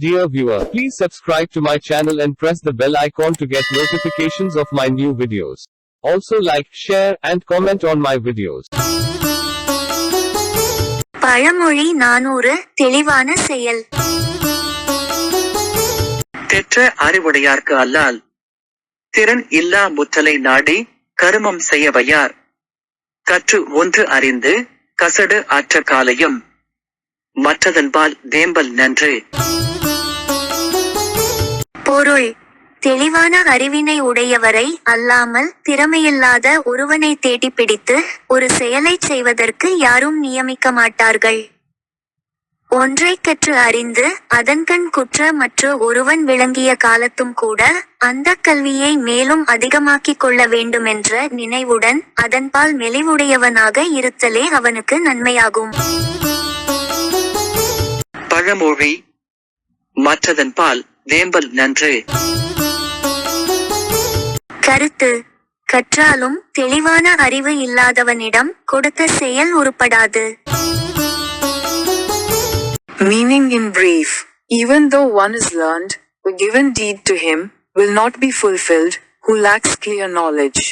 Dear viewer, please subscribe to my channel and press the bell icon to get notifications of my new videos. Also like, share, and comment on my videos. பழமொழி 400 தெளிவான செயல். தெற்ற அறிவுடையார்க்கு அல்லால் திறன் இல்லா முற்றலை நாடி கருமம் செய்ய வையார். கற்று ஒன்று அறிந்து கசடு அற்ற காலையும் மற்றதன்பால் தேம்பல் நன்று. பொருள்: தெளிவான அறிவினை உடையவரை அல்லாமல் திறமையில்லாத ஒருவனை தேடி பிடித்து ஒரு செயலைச் செய்வதற்கு யாரும் நியமிக்க மாட்டார்கள். ஒன்றைக் கற்று அறிந்து அதன்கண் குற்ற மற்ற ஒருவன் விளங்கிய காலத்தும் கூட அந்தக் கல்வியை மேலும் அதிகமாக்கிக் கொள்ள வேண்டுமென்ற நினைவுடன் அதன்பால் மெலிவுடையவனாக இருத்தலே அவனுக்கு நன்மையாகும். பழமொழி: மற்றதன்பால் தேம்பல் நன்று. கருத்து: கற்றாலும் தெளிவான அறிவு இல்லாதவனிடம் கொடுத்த செயல் உருப்படாது. Meaning in brief, even though one is learned, a given deed to him will not be fulfilled, who lacks clear knowledge.